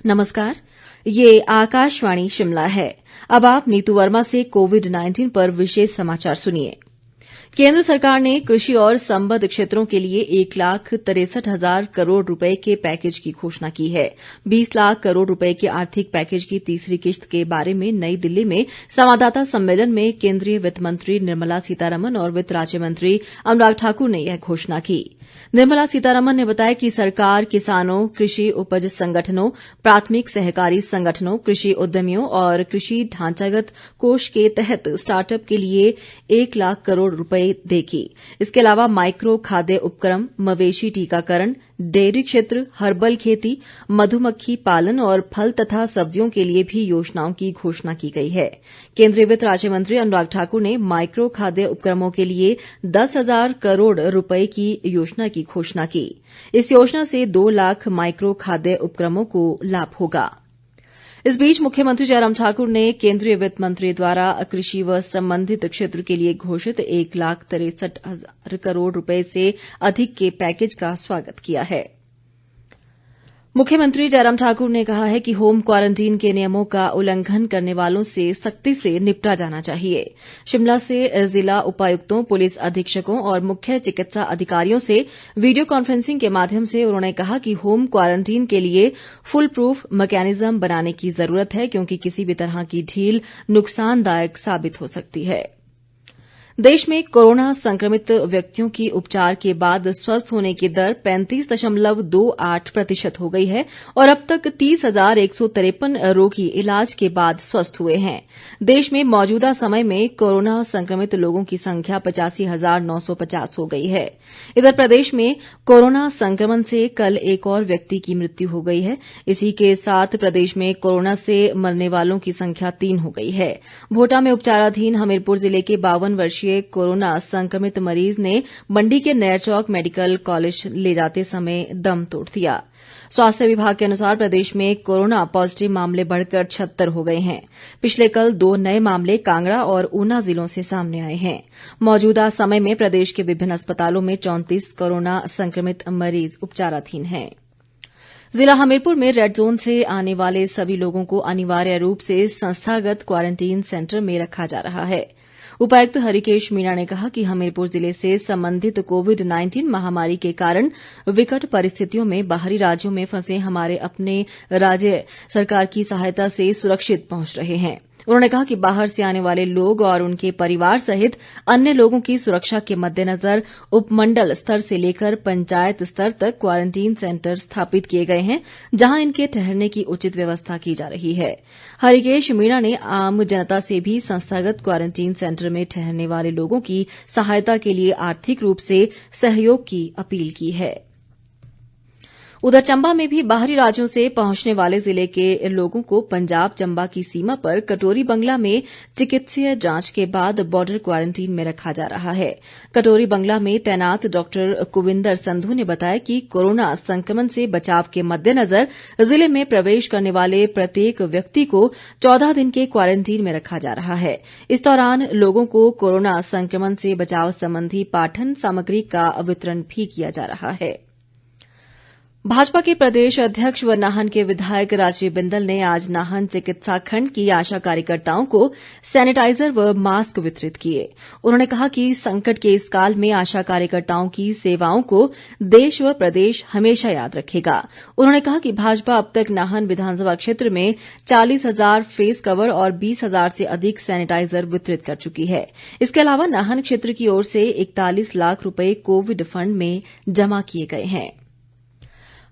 नमस्कार, ये आकाशवाणी शिमला है। अब आप नीतू वर्मा से कोविड-19 पर विशेष समाचार सुनिए। केंद्र सरकार ने कृषि और संबद्ध क्षेत्रों के लिए 1,63,000 करोड़ रुपए के पैकेज की घोषणा की है। 20 लाख करोड़ रुपए के आर्थिक पैकेज की तीसरी किश्त के बारे में नई दिल्ली में संवाददाता सम्मेलन में केंद्रीय वित्त मंत्री निर्मला सीतारमन और वित्त राज्य मंत्री अनुराग ठाकुर ने यह घोषणा की। निर्मला सीतारमन ने बताया कि सरकार किसानों, कृषि उपज संगठनों, प्राथमिक सहकारी संगठनों, कृषि उद्यमियों और कृषि ढांचागत कोष के तहत स्टार्टअप के लिए 1 लाख करोड़ रुपए देगी। इसके अलावा माइक्रो खाद्य उपक्रम, मवेशी टीकाकरण, डेयरी क्षेत्र, हर्बल खेती, मधुमक्खी पालन और फल तथा सब्जियों के लिए भी योजनाओं की घोषणा की गई है। केंद्रीय वित्त राज्य मंत्री अनुराग ठाकुर ने माइक्रो खाद्य उपक्रमों के लिए 10,000 करोड़ रुपए की योजना की घोषणा की। इस योजना से 2 लाख माइक्रो खाद्य उपक्रमों को लाभ होगा। इस बीच मुख्यमंत्री जयराम ठाकुर ने केंद्रीय वित्त मंत्री द्वारा कृषि व संबंधित क्षेत्र के लिए घोषित 1,63,000 करोड़ रुपए से अधिक के पैकेज का स्वागत किया है। मुख्यमंत्री जयराम ठाकुर ने कहा है कि होम क्वारंटीन के नियमों का उल्लंघन करने वालों से सख्ती से निपटा जाना चाहिए। शिमला से जिला उपायुक्तों, पुलिस अधीक्षकों और मुख्य चिकित्सा अधिकारियों से वीडियो कॉन्फ्रेंसिंग के माध्यम से उन्होंने कहा कि होम क्वारंटीन के लिए फुल प्रूफ मैकेनिज्म बनाने की जरूरत है, क्योंकि किसी भी तरह की ढील नुकसानदायक साबित हो सकती है। देश में कोरोना संक्रमित व्यक्तियों की उपचार के बाद स्वस्थ होने की दर 35.28% हो गई है और अब तक 30,153 रोगी इलाज के बाद स्वस्थ हुए हैं। देश में मौजूदा समय में कोरोना संक्रमित लोगों की संख्या 85,950 हो गई है। इधर प्रदेश में कोरोना संक्रमण से कल एक और व्यक्ति की मृत्यु हो गई है। इसी के साथ प्रदेश में कोरोना से मरने वालों की संख्या 3 हो गई है। भोटा में उपचाराधीन हमीरपुर जिले के 52 वर्षीय कोरोना संक्रमित मरीज ने मंडी के नैरचौक मेडिकल कॉलेज ले जाते समय दम तोड़ दिया। स्वास्थ्य विभाग के अनुसार प्रदेश में कोरोना पॉजिटिव मामले बढ़कर 76 हो गए हैं। पिछले कल 2 नए मामले कांगड़ा और ऊना जिलों से सामने आए हैं। मौजूदा समय में प्रदेश के विभिन्न अस्पतालों में 34 कोरोना संक्रमित मरीज उपचाराधीन हैं। जिला हमीरपुर में रेड जोन से आने वाले सभी लोगों को अनिवार्य रूप से संस्थागत क्वारंटीन सेंटर में रखा जा रहा है। उपायुक्त हरिकेश मीणा ने कहा कि हमीरपुर जिले से संबंधित कोविड-19 महामारी के कारण विकट परिस्थितियों में बाहरी राज्यों में फंसे हमारे अपने राज्य सरकार की सहायता से सुरक्षित पहुंच रहे हैं। उन्होंने कहा कि बाहर से आने वाले लोग और उनके परिवार सहित अन्य लोगों की सुरक्षा के मद्देनजर उपमंडल स्तर से लेकर पंचायत स्तर तक क्वारंटीन सेंटर स्थापित किए गए हैं, जहां इनके ठहरने की उचित व्यवस्था की जा रही है। हरिकेश मीणा ने आम जनता से भी संस्थागत क्वारंटीन सेंटर में ठहरने वाले लोगों की सहायता के लिए आर्थिक रूप से सहयोग की अपील की है। उधर चंबा में भी बाहरी राज्यों से पहुंचने वाले जिले के लोगों को पंजाब चंबा की सीमा पर कटोरी बंगला में चिकित्सीय जांच के बाद बॉर्डर क्वारंटीन में रखा जा रहा है। कटोरी बंगला में तैनात डॉक्टर कुविंदर संधू ने बताया कि कोरोना संक्रमण से बचाव के मद्देनजर जिले में प्रवेश करने वाले प्रत्येक व्यक्ति को 14 दिन के क्वारंटीन में रखा जा रहा है। इस दौरान लोगों को कोरोना संक्रमण से बचाव संबंधी पाठन सामग्री का वितरण भी किया जा रहा है। भाजपा के प्रदेश अध्यक्ष व नाहन के विधायक राजीव बिंदल ने आज नाहन चिकित्सा खंड की आशा कार्यकर्ताओं को सैनिटाइजर व मास्क वितरित किए। उन्होंने कहा कि संकट के इस काल में आशा कार्यकर्ताओं की सेवाओं को देश व प्रदेश हमेशा याद रखेगा। उन्होंने कहा कि भाजपा अब तक नाहन विधानसभा क्षेत्र में 40,000 फेस कवर और 20,000 से अधिक सैनिटाइजर वितरित कर चुकी है। इसके अलावा नाहन क्षेत्र की ओर से 41 लाख रुपए कोविड फंड में जमा किए गए हैं।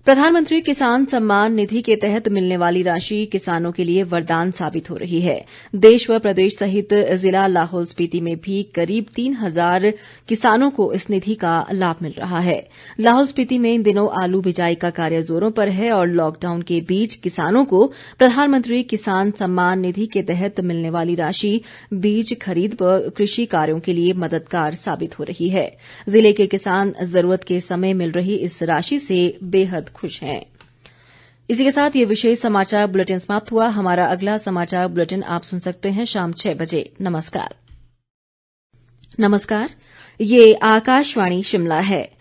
प्रधानमंत्री किसान सम्मान निधि के तहत मिलने वाली राशि किसानों के लिए वरदान साबित हो रही है। देश व प्रदेश सहित जिला लाहौल स्पीति में भी करीब 3,000 किसानों को इस निधि का लाभ मिल रहा है। लाहौल स्पीति में इन दिनों आलू बिजाई का कार्य जोरों पर है और लॉकडाउन के बीच किसानों को प्रधानमंत्री किसान सम्मान निधि के तहत मिलने वाली राशि बीज खरीद व कृषि कार्यों के लिए मददगार साबित हो रही है। जिले के किसान जरूरत के समय मिल रही इस राशि से बेहद खुश हैं। इसी के साथ ये विशेष समाचार बुलेटिन समाप्त हुआ। हमारा अगला समाचार बुलेटिन आप सुन सकते हैं शाम 6 बजे। नमस्कार। ये आकाशवाणी शिमला है।